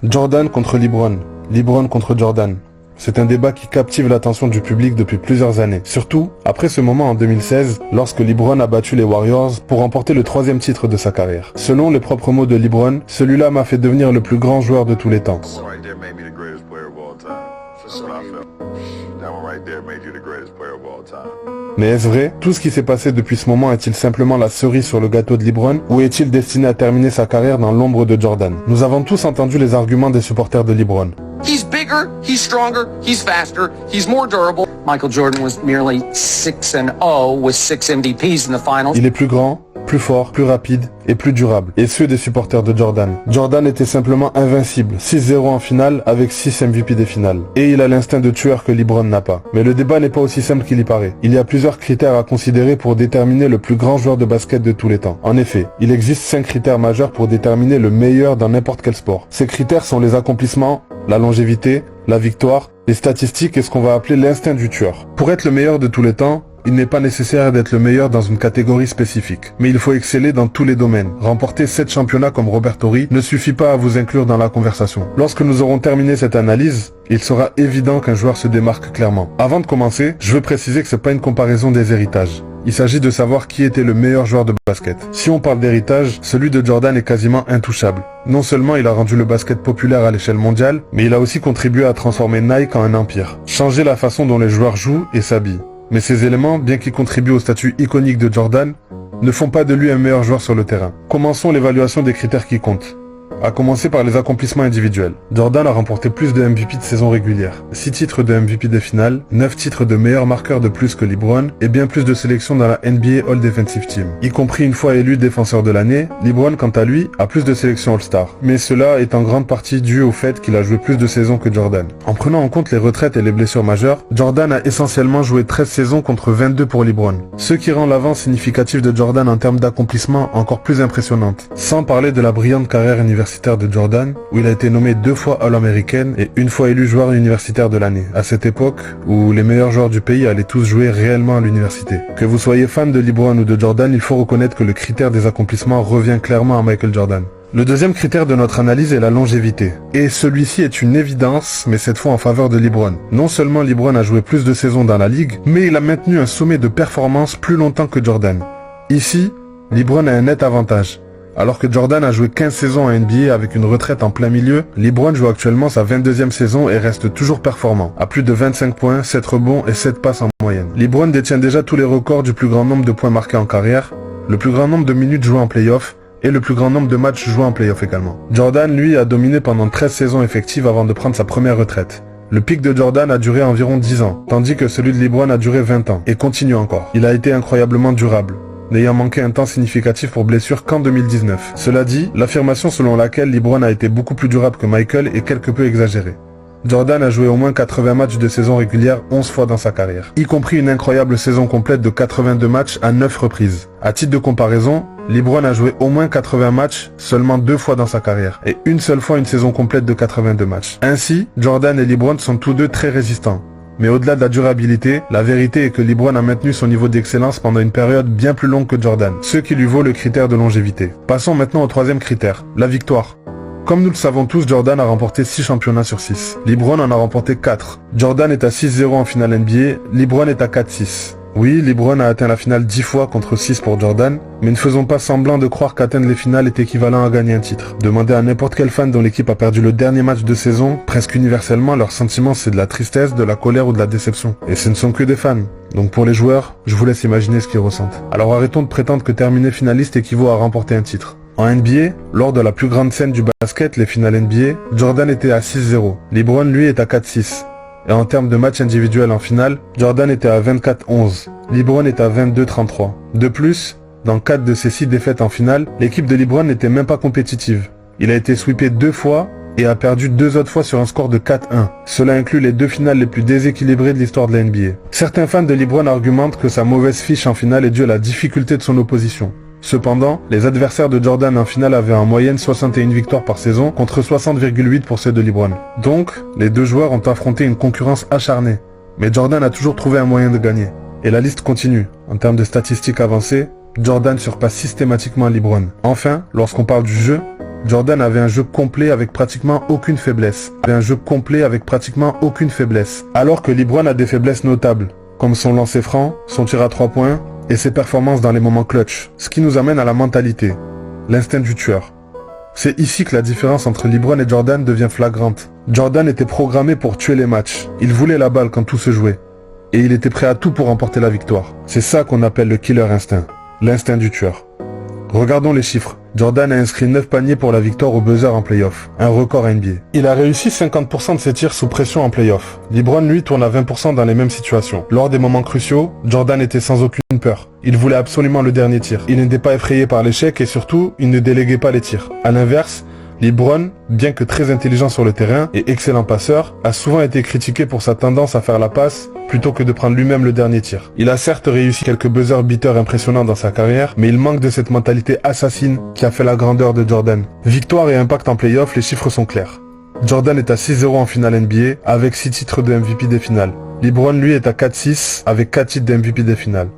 Jordan contre LeBron, LeBron contre Jordan. C'est un débat qui captive l'attention du public depuis plusieurs années. Surtout, après ce moment en 2016, lorsque LeBron a battu les Warriors pour remporter le 3e titre de sa carrière. Selon les propres mots de LeBron, celui-là m'a fait devenir le plus grand joueur de tous les temps. Mais est-ce vrai? Tout ce qui s'est passé depuis ce moment est-il simplement la cerise sur le gâteau de LeBron ou est-il destiné à terminer sa carrière dans l'ombre de Jordan? Nous avons tous entendu les arguments des supporters de LeBron. He's bigger, he's stronger, he's faster, he's more durable. Michael Jordan was merely 6-0 with 6 MVPs in the finals. Il est plus grand, plus fort, plus rapide et plus durable. Et ceux des supporters de Jordan. Jordan était simplement invincible, 6-0 en finale avec 6 MVP des finales. Et il a l'instinct de tueur que LeBron n'a pas. Mais le débat n'est pas aussi simple qu'il y paraît. Il y a plusieurs critères à considérer pour déterminer le plus grand joueur de basket de tous les temps. En effet, il existe 5 critères majeurs pour déterminer le meilleur dans n'importe quel sport. Ces critères sont les accomplissements, la longévité, la victoire, les statistiques et ce qu'on va appeler l'instinct du tueur. Pour être le meilleur de tous les temps, il n'est pas nécessaire d'être le meilleur dans une catégorie spécifique. Mais il faut exceller dans tous les domaines. Remporter 7 championnats comme Robert Horry ne suffit pas à vous inclure dans la conversation. Lorsque nous aurons terminé cette analyse, il sera évident qu'un joueur se démarque clairement. Avant de commencer, je veux préciser que c'est pas une comparaison des héritages. Il s'agit de savoir qui était le meilleur joueur de basket. Si on parle d'héritage, celui de Jordan est quasiment intouchable. Non seulement il a rendu le basket populaire à l'échelle mondiale, mais il a aussi contribué à transformer Nike en un empire. Changer la façon dont les joueurs jouent et s'habillent. Mais ces éléments, bien qu'ils contribuent au statut iconique de Jordan, ne font pas de lui un meilleur joueur sur le terrain. Commençons l'évaluation des critères qui comptent. À commencer par les accomplissements individuels. Jordan a remporté plus de MVP de saison régulière, 6 titres de MVP des finales, 9 titres de meilleur marqueur de plus que LeBron et bien plus de sélections dans la NBA All Defensive Team. Y compris une fois élu défenseur de l'année, LeBron quant à lui a plus de sélections All-Star. Mais cela est en grande partie dû au fait qu'il a joué plus de saisons que Jordan. En prenant en compte les retraites et les blessures majeures, Jordan a essentiellement joué 13 saisons contre 22 pour LeBron. Ce qui rend l'avance significative de Jordan en termes d'accomplissement encore plus impressionnante. Sans parler de la brillante carrière universitaire de Jordan, où il a été nommé 2 fois All-American et une fois élu joueur universitaire de l'année, à cette époque où les meilleurs joueurs du pays allaient tous jouer réellement à l'université. Que vous soyez fan de LeBron ou de Jordan, il faut reconnaître que le critère des accomplissements revient clairement à Michael Jordan. Le deuxième critère de notre analyse est la longévité. Et celui-ci est une évidence, mais cette fois en faveur de LeBron. Non seulement LeBron a joué plus de saisons dans la ligue, mais il a maintenu un sommet de performance plus longtemps que Jordan. Ici, LeBron a un net avantage. Alors que Jordan a joué 15 saisons en NBA avec une retraite en plein milieu, LeBron joue actuellement sa 22e saison et reste toujours performant, à plus de 25 points, 7 rebonds et 7 passes en moyenne. LeBron détient déjà tous les records du plus grand nombre de points marqués en carrière, le plus grand nombre de minutes jouées en play-off et le plus grand nombre de matchs joués en play-off également. Jordan, lui, a dominé pendant 13 saisons effectives avant de prendre sa première retraite. Le pic de Jordan a duré environ 10 ans, tandis que celui de LeBron a duré 20 ans, et continue encore. Il a été incroyablement durable, n'ayant manqué un temps significatif pour blessure qu'en 2019. Cela dit, l'affirmation selon laquelle LeBron a été beaucoup plus durable que Michael est quelque peu exagérée. Jordan a joué au moins 80 matchs de saison régulière 11 fois dans sa carrière, y compris une incroyable saison complète de 82 matchs à 9 reprises. À titre de comparaison, LeBron a joué au moins 80 matchs seulement 2 fois dans sa carrière, et une seule fois une saison complète de 82 matchs. Ainsi, Jordan et LeBron sont tous deux très résistants. Mais au-delà de la durabilité, la vérité est que LeBron a maintenu son niveau d'excellence pendant une période bien plus longue que Jordan, ce qui lui vaut le critère de longévité. Passons maintenant au troisième critère, la victoire. Comme nous le savons tous, Jordan a remporté 6 championnats sur 6. LeBron en a remporté 4. Jordan est à 6-0 en finale NBA, LeBron est à 4-6. Oui, LeBron a atteint la finale 10 fois contre 6 pour Jordan, mais ne faisons pas semblant de croire qu'atteindre les finales est équivalent à gagner un titre. Demandez à n'importe quel fan dont l'équipe a perdu le dernier match de saison, presque universellement, leur sentiment c'est de la tristesse, de la colère ou de la déception. Et ce ne sont que des fans. Donc pour les joueurs, je vous laisse imaginer ce qu'ils ressentent. Alors arrêtons de prétendre que terminer finaliste équivaut à remporter un titre. En NBA, lors de la plus grande scène du basket, les finales NBA, Jordan était à 6-0. LeBron, lui, est à 4-6. Et en termes de matchs individuels en finale, Jordan était à 24-11. LeBron est à 22-33. De plus, dans 4 de ces 6 défaites en finale, l'équipe de LeBron n'était même pas compétitive. Il a été sweepé 2 fois et a perdu 2 autres fois sur un score de 4-1. Cela inclut les 2 finales les plus déséquilibrées de l'histoire de la NBA. Certains fans de LeBron argumentent que sa mauvaise fiche en finale est due à la difficulté de son opposition. Cependant, les adversaires de Jordan en finale avaient en moyenne 61 victoires par saison contre 60,8 pour ceux de LeBron. Donc, les deux joueurs ont affronté une concurrence acharnée. Mais Jordan a toujours trouvé un moyen de gagner. Et la liste continue. En termes de statistiques avancées, Jordan surpasse systématiquement LeBron. Enfin, lorsqu'on parle du jeu, Jordan avait un jeu complet avec pratiquement aucune faiblesse. Alors que LeBron a des faiblesses notables, comme son lancer franc, son tir à 3 points et ses performances dans les moments clutch. Ce qui nous amène à la mentalité, l'instinct du tueur. C'est ici que la différence entre LeBron et Jordan devient flagrante. Jordan était programmé pour tuer les matchs. Il voulait la balle quand tout se jouait. Et il était prêt à tout pour remporter la victoire. C'est ça qu'on appelle le killer instinct, l'instinct du tueur. Regardons les chiffres. Jordan a inscrit 9 paniers pour la victoire au buzzer en playoff, un record NBA. Il a réussi 50% de ses tirs sous pression en playoff. LeBron, lui, tourne à 20% dans les mêmes situations. Lors des moments cruciaux, Jordan était sans aucune peur. Il voulait absolument le dernier tir. Il n'était pas effrayé par l'échec et surtout, il ne déléguait pas les tirs. À l'inverse, LeBron, bien que très intelligent sur le terrain et excellent passeur, a souvent été critiqué pour sa tendance à faire la passe plutôt que de prendre lui-même le dernier tir. Il a certes réussi quelques buzzer beaters impressionnants dans sa carrière, mais il manque de cette mentalité assassine qui a fait la grandeur de Jordan. Victoire et impact en playoff, les chiffres sont clairs. Jordan est à 6-0 en finale NBA avec 6 titres de MVP des finales. LeBron, lui, est à 4-6 avec 4 titres de MVP des finales.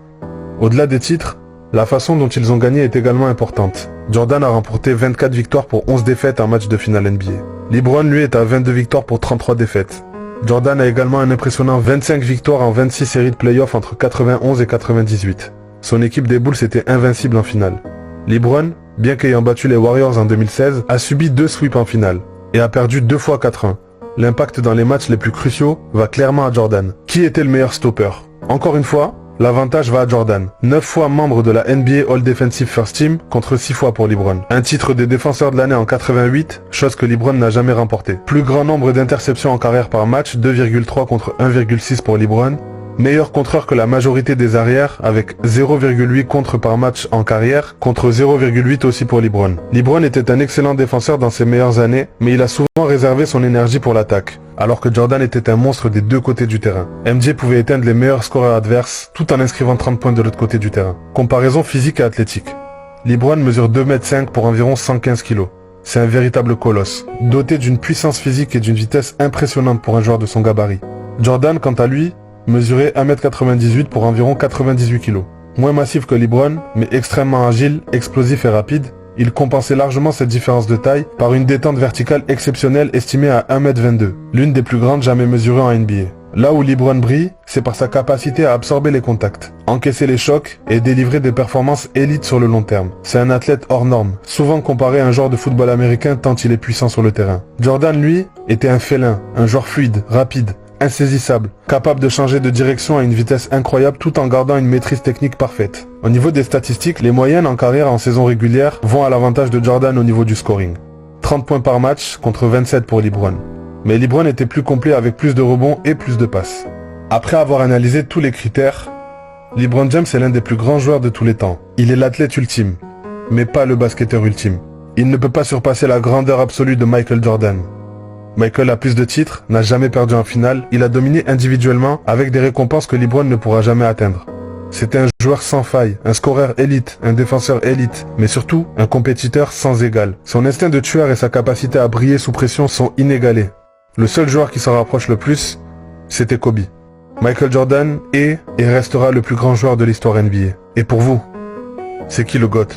Au-delà des titres, la façon dont ils ont gagné est également importante. Jordan a remporté 24 victoires pour 11 défaites en match de finale NBA. LeBron, lui, est à 22 victoires pour 33 défaites. Jordan a également un impressionnant 25 victoires en 26 séries de playoffs entre 91 et 98. Son équipe des Bulls était invincible en finale. LeBron, bien qu'ayant battu les Warriors en 2016, a subi 2 sweeps en finale et a perdu 2 fois 4-1. L'impact dans les matchs les plus cruciaux va clairement à Jordan. Qui était le meilleur stopper? Encore une fois, l'avantage va à Jordan. 9 fois membre de la NBA All Defensive First Team contre 6 fois pour LeBron. Un titre de défenseur de l'année en 88, chose que LeBron n'a jamais remporté. Plus grand nombre d'interceptions en carrière par match, 2,3 contre 1,6 pour LeBron. Meilleur contreur que la majorité des arrières avec 0,8 contre par match en carrière contre 0,8 aussi pour LeBron. LeBron était un excellent défenseur dans ses meilleures années, mais il a souvent réservé son énergie pour l'attaque, alors que Jordan était un monstre des deux côtés du terrain. MJ pouvait éteindre les meilleurs scoreurs adverses tout en inscrivant 30 points de l'autre côté du terrain. Comparaison physique et athlétique. LeBron mesure 2,5 m pour environ 115 kg. C'est un véritable colosse, doté d'une puissance physique et d'une vitesse impressionnante pour un joueur de son gabarit. Jordan, quant à lui, mesurait 1,98 m pour environ 98 kg. Moins massif que LeBron, mais extrêmement agile, explosif et rapide, il compensait largement cette différence de taille par une détente verticale exceptionnelle estimée à 1,22 m, l'une des plus grandes jamais mesurées en NBA. Là où LeBron brille, c'est par sa capacité à absorber les contacts, encaisser les chocs et délivrer des performances élites sur le long terme. C'est un athlète hors norme, souvent comparé à un joueur de football américain tant il est puissant sur le terrain. Jordan, lui, était un félin, un joueur fluide, rapide, insaisissable, capable de changer de direction à une vitesse incroyable tout en gardant une maîtrise technique parfaite. Au niveau des statistiques, les moyennes en carrière en saison régulière vont à l'avantage de Jordan au niveau du scoring. 30 points par match contre 27 pour LeBron. Mais LeBron était plus complet avec plus de rebonds et plus de passes. Après avoir analysé tous les critères, LeBron James est l'un des plus grands joueurs de tous les temps. Il est l'athlète ultime, mais pas le basketteur ultime. Il ne peut pas surpasser la grandeur absolue de Michael Jordan. Michael a plus de titres, n'a jamais perdu en finale, il a dominé individuellement avec des récompenses que LeBron ne pourra jamais atteindre. C'était un joueur sans faille, un scoreur élite, un défenseur élite, mais surtout un compétiteur sans égal. Son instinct de tueur et sa capacité à briller sous pression sont inégalés. Le seul joueur qui s'en rapproche le plus, c'était Kobe. Michael Jordan est et restera le plus grand joueur de l'histoire NBA. Et pour vous, c'est qui le GOAT ?